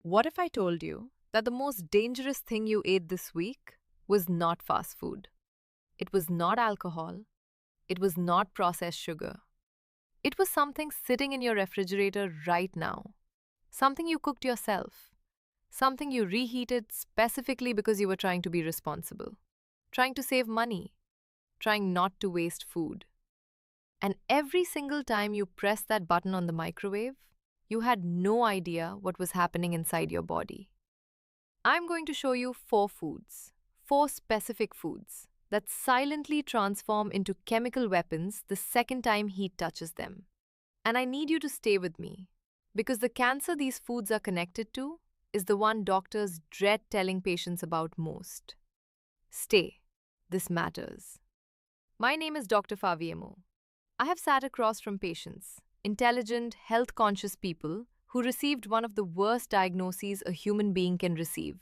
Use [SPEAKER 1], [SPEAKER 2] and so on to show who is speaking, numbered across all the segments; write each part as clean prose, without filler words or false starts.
[SPEAKER 1] What if I told you that the most dangerous thing you ate this week was not fast food? It was not alcohol. It was not processed sugar. It was something sitting in your refrigerator right now. Something you cooked yourself. Something you reheated specifically because you were trying to be responsible, trying to save money, trying not to waste food. And every single time you pressed that button on the microwave, you had no idea what was happening inside your body. I'm going to show you 4 foods, 4 specific foods that silently transform into chemical weapons the second time heat touches them. And I need you to stay with me because the cancer these foods are connected to is the one doctors dread telling patients about most. Stay, this matters. My name is Dr. Faviemo. I have sat across from patients, intelligent, health conscious people who received one of the worst diagnoses a human being can receive: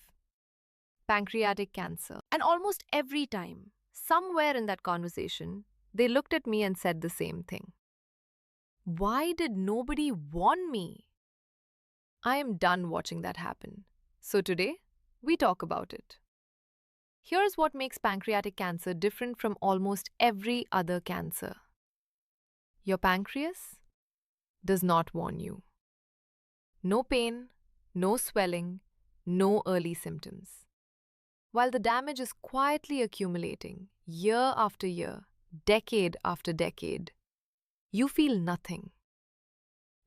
[SPEAKER 1] pancreatic cancer. And almost every time, somewhere in that conversation, they looked at me and said the same thing. Why did nobody warn me? I am done watching that happen. So today, we talk about it. Here's what makes pancreatic cancer different from almost every other cancer. Your pancreas does not warn you. No pain, no swelling, no early symptoms. While the damage is quietly accumulating year after year, decade after decade, you feel nothing.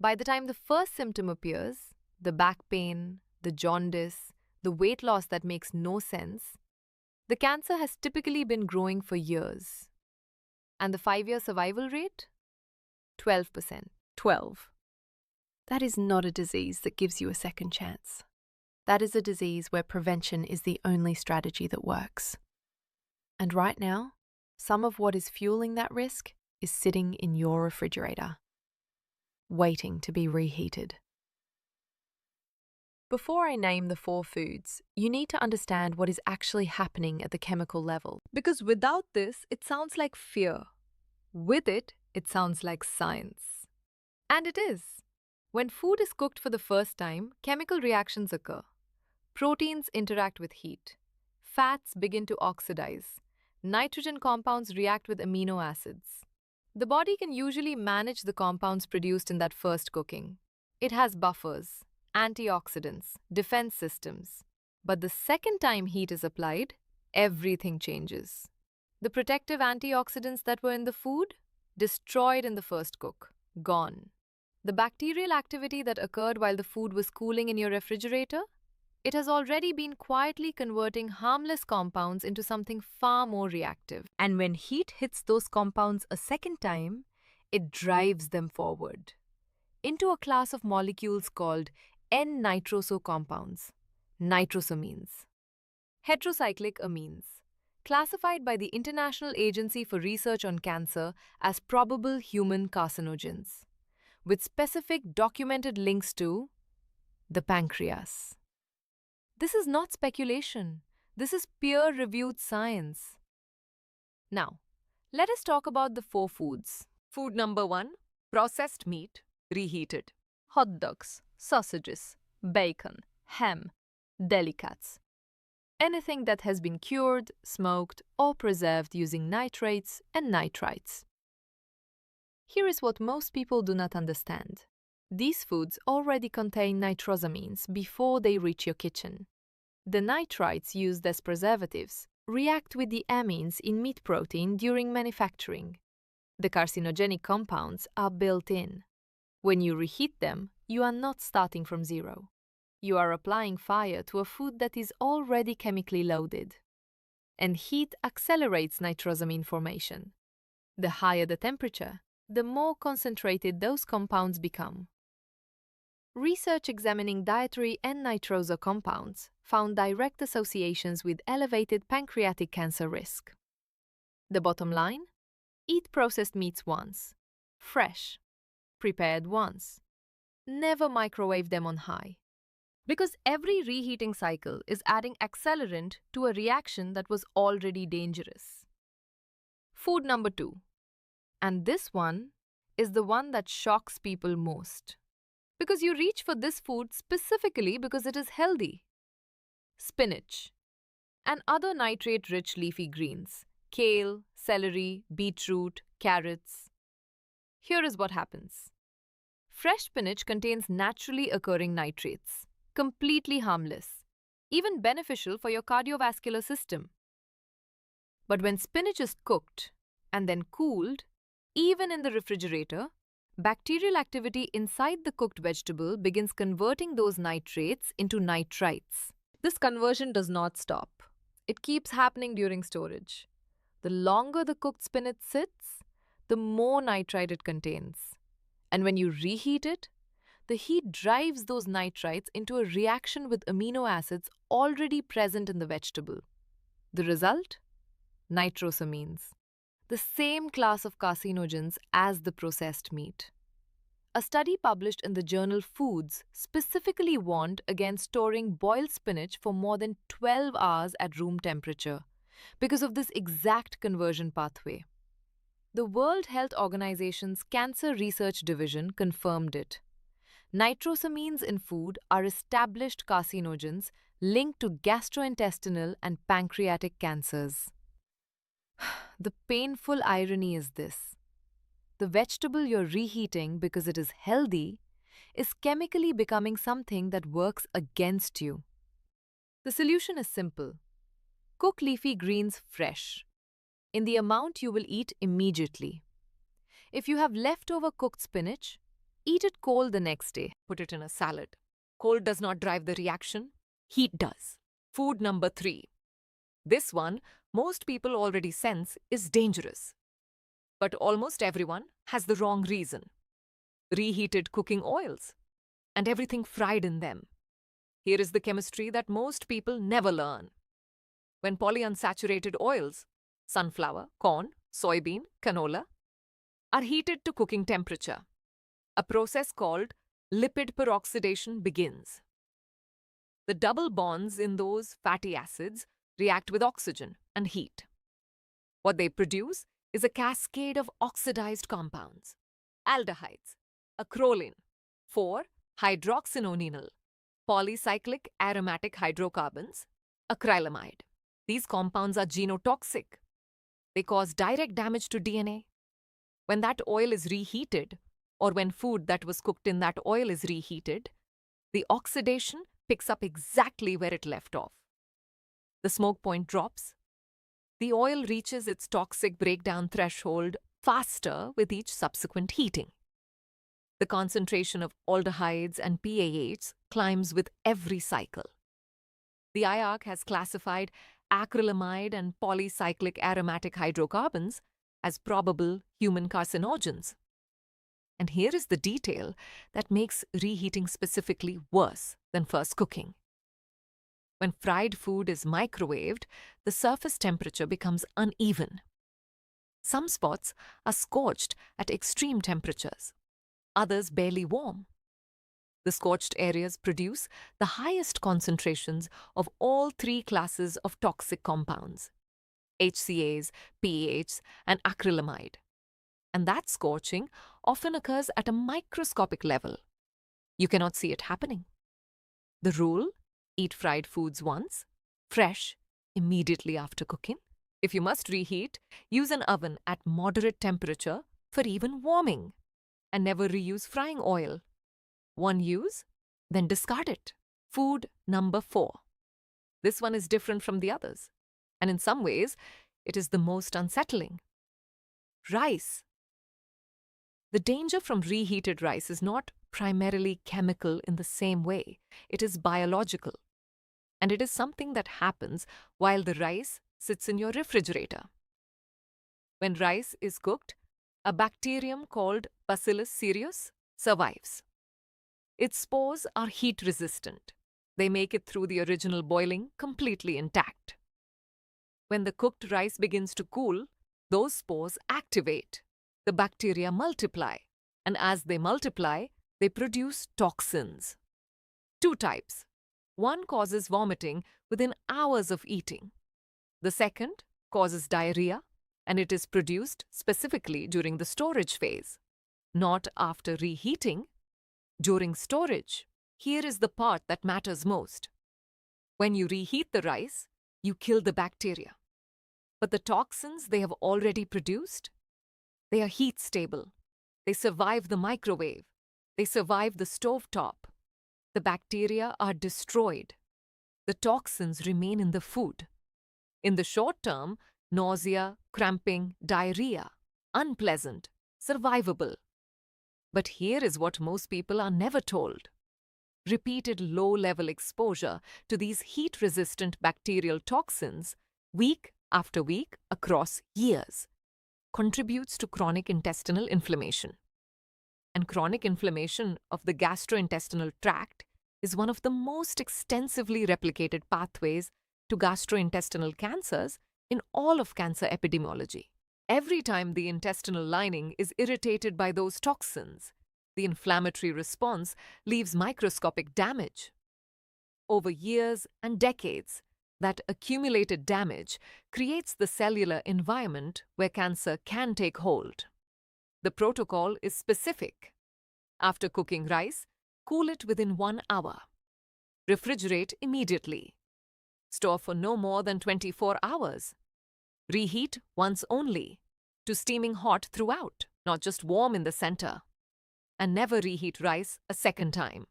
[SPEAKER 1] By the time the first symptom appears, the back pain, the jaundice, the weight loss that makes no sense, the cancer has typically been growing for years. And the 5-year survival rate? 12%. 12. That is not a disease that gives you a second chance. That is a disease where prevention is the only strategy that works. And right now, some of what is fueling that risk is sitting in your refrigerator, waiting to be reheated. Before I name the 4 foods, you need to understand what is actually happening at the chemical level. Because without this, it sounds like fear. With it, it sounds like science. And it is. When food is cooked for the first time, chemical reactions occur. Proteins interact with heat. Fats begin to oxidize. Nitrogen compounds react with amino acids. The body can usually manage the compounds produced in that first cooking. It has buffers, antioxidants, defense systems. But the second time heat is applied, everything changes. The protective antioxidants that were in the food, destroyed in the first cook, gone. The bacterial activity that occurred while the food was cooling in your refrigerator, it has already been quietly converting harmless compounds into something far more reactive. And when heat hits those compounds a second time, it drives them forward into a class of molecules called N-nitroso compounds, nitrosamines. Heterocyclic amines, classified by the International Agency for Research on Cancer as probable human carcinogens, with specific documented links to the pancreas. This is not speculation. This is peer-reviewed science. Now, let us talk about the 4 foods. Food number 1, processed meat, reheated. Hot dogs, sausages, bacon, ham, deli cuts. Anything that has been cured, smoked, or preserved using nitrates and nitrites. Here is what most people do not understand. These foods already contain nitrosamines before they reach your kitchen. The nitrites used as preservatives react with the amines in meat protein during manufacturing. The carcinogenic compounds are built in. When you reheat them, you are not starting from zero. You are applying fire to a food that is already chemically loaded. And heat accelerates nitrosamine formation. The higher the temperature, the more concentrated those compounds become. Research examining dietary N-nitroso compounds found direct associations with elevated pancreatic cancer risk. The bottom line? Eat processed meats once, fresh, prepared once. Never microwave them on high. Because every reheating cycle is adding accelerant to a reaction that was already dangerous. Food number 2. And this one is the one that shocks people most. Because you reach for this food specifically because it is healthy. Spinach and other nitrate-rich leafy greens, kale, celery, beetroot, carrots. Here is what happens. Fresh spinach contains naturally occurring nitrates, completely harmless, even beneficial for your cardiovascular system. But when spinach is cooked and then cooled, even in the refrigerator, bacterial activity inside the cooked vegetable begins converting those nitrates into nitrites. This conversion does not stop. It keeps happening during storage. The longer the cooked spinach sits, the more nitrite it contains. And when you reheat it, the heat drives those nitrites into a reaction with amino acids already present in the vegetable. The result? Nitrosamines, the same class of carcinogens as the processed meat. A study published in the journal Foods specifically warned against storing boiled spinach for more than 12 hours at room temperature because of this exact conversion pathway. The World Health Organization's Cancer Research Division confirmed it. Nitrosamines in food are established carcinogens linked to gastrointestinal and pancreatic cancers. The painful irony is this. The vegetable you're reheating because it is healthy is chemically becoming something that works against you. The solution is simple. Cook leafy greens fresh, in the amount you will eat immediately. If you have leftover cooked spinach, eat it cold the next day.
[SPEAKER 2] Put it in a salad. Cold does not drive the reaction, heat does. Food number 3. This one, most people already sense is dangerous. But almost everyone has the wrong reason. Reheated cooking oils and everything fried in them. Here is the chemistry that most people never learn. When polyunsaturated oils, sunflower, corn, soybean, canola, are heated to cooking temperature, a process called lipid peroxidation begins. The double bonds in those fatty acids react with oxygen and heat. What they produce is a cascade of oxidized compounds, aldehydes, acrolein, 4-hydroxynonenal, polycyclic aromatic hydrocarbons, acrylamide. These compounds are genotoxic. They cause direct damage to DNA. When that oil is reheated, or when food that was cooked in that oil is reheated, the oxidation picks up exactly where it left off. The smoke point drops. The oil reaches its toxic breakdown threshold faster with each subsequent heating. The concentration of aldehydes and PAHs climbs with every cycle. The IARC has classified acrylamide and polycyclic aromatic hydrocarbons as probable human carcinogens. And here is the detail that makes reheating specifically worse than first cooking. When fried food is microwaved, the surface temperature becomes uneven. Some spots are scorched at extreme temperatures, others barely warm. The scorched areas produce the highest concentrations of all 3 classes of toxic compounds, HCAs, PAHs, and acrylamide. And that scorching often occurs at a microscopic level. You cannot see it happening. The rule: eat fried foods once, fresh, immediately after cooking. If you must reheat, use an oven at moderate temperature for even warming. And never reuse frying oil. One use, then discard it. Food number 4. This one is different from the others, and in some ways, it is the most unsettling. Rice. The danger from reheated rice is not primarily chemical in the same way. It is biological. And it is something that happens while the rice sits in your refrigerator. When rice is cooked, a bacterium called Bacillus cereus survives. Its spores are heat resistant. They make it through the original boiling completely intact. When the cooked rice begins to cool, those spores activate. The bacteria multiply, and as they multiply, they produce toxins. 2 types. One causes vomiting within hours of eating. The second causes diarrhea, and it is produced specifically during the storage phase, not after reheating. During storage, here is the part that matters most. When you reheat the rice, you kill the bacteria. But the toxins they have already produced, they are heat stable. They survive the microwave. They survive the stovetop. The bacteria are destroyed. The toxins remain in the food. In the short term, nausea, cramping, diarrhea, unpleasant, survivable. But here is what most people are never told. Repeated low-level exposure to these heat-resistant bacterial toxins, week after week across years, contributes to chronic intestinal inflammation. And chronic inflammation of the gastrointestinal tract is one of the most extensively replicated pathways to gastrointestinal cancers in all of cancer epidemiology. Every time the intestinal lining is irritated by those toxins, the inflammatory response leaves microscopic damage. Over years and decades, that accumulated damage creates the cellular environment where cancer can take hold. The protocol is specific. After cooking rice, cool it within 1 hour. Refrigerate immediately. Store for no more than 24 hours. Reheat once only, to steaming hot throughout, not just warm in the center. And never reheat rice a second time.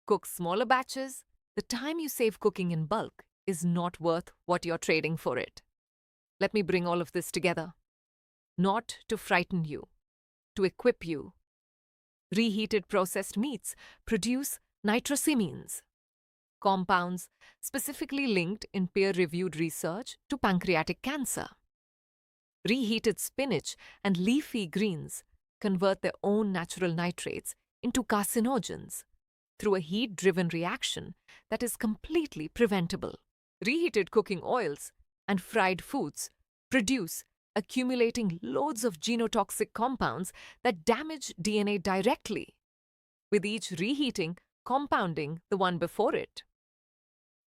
[SPEAKER 2] Cook smaller batches. The time you save cooking in bulk is not worth what you're trading for it. Let me bring all of this together. Not to frighten you, to equip you. Reheated processed meats produce nitrosamines, compounds specifically linked in peer-reviewed research to pancreatic cancer. Reheated spinach and leafy greens convert their own natural nitrates into carcinogens through a heat-driven reaction that is completely preventable. Reheated cooking oils and fried foods produce accumulating loads of genotoxic compounds that damage DNA directly, with each reheating compounding the one before it.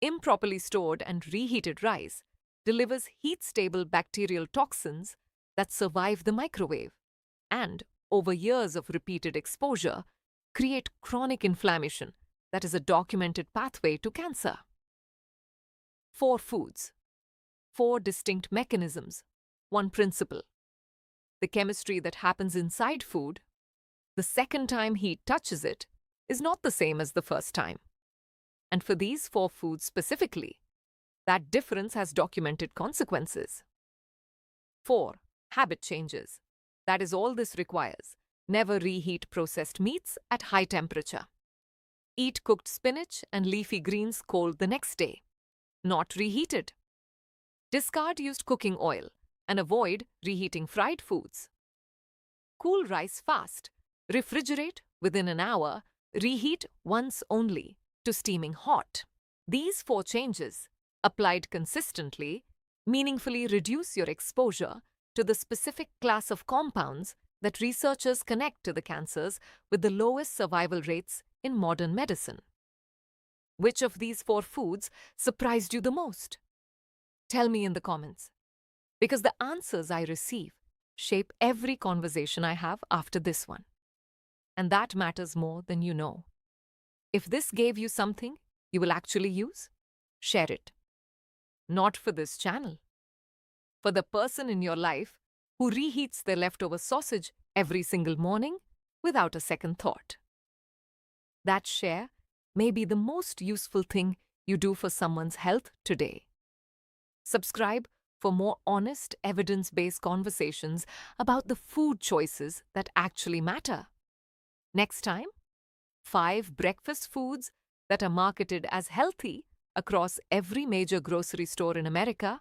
[SPEAKER 2] Improperly stored and reheated rice delivers heat-stable bacterial toxins that survive the microwave and, over years of repeated exposure, create chronic inflammation that is a documented pathway to cancer. 4 foods, 4 distinct mechanisms, 1 principle. The chemistry that happens inside food, the second time heat touches it, is not the same as the first time. And for these 4 foods specifically, that difference has documented consequences. 4. Habit changes. That is all this requires. Never reheat processed meats at high temperature. Eat cooked spinach and leafy greens cold the next day, not reheated. Discard used cooking oil and avoid reheating fried foods. Cool rice fast. Refrigerate within an hour. Reheat once only to steaming hot. These 4 changes, applied consistently, meaningfully reduce your exposure to the specific class of compounds that researchers connect to the cancers with the lowest survival rates in modern medicine. Which of these 4 foods surprised you the most? Tell me in the comments, because the answers I receive shape every conversation I have after this one. And that matters more than you know. If this gave you something you will actually use, share it. Not for this channel. For the person in your life who reheats their leftover sausage every single morning without a second thought. That share may be the most useful thing you do for someone's health today. Subscribe for more honest, evidence-based conversations about the food choices that actually matter. Next time, 5 breakfast foods that are marketed as healthy across every major grocery store in America,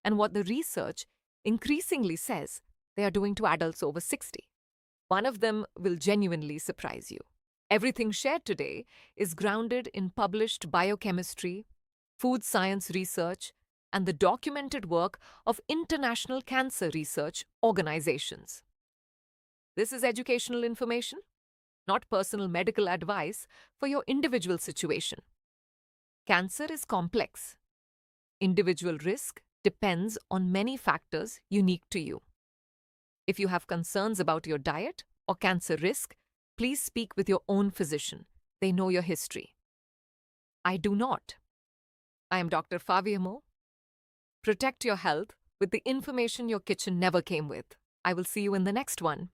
[SPEAKER 2] and what the research increasingly says they are doing to adults over 60. One of them will genuinely surprise you. Everything shared today is grounded in published biochemistry, food science research, and the documented work of international cancer research organizations. This is educational information, not personal medical advice for your individual situation. Cancer is complex. Individual risk depends on many factors unique to you. If you have concerns about your diet or cancer risk, Please speak with your own physician. They know your history. I do not. I am Dr. Faviamo. Protect your health with the information your kitchen never came with. I will see you in the next one.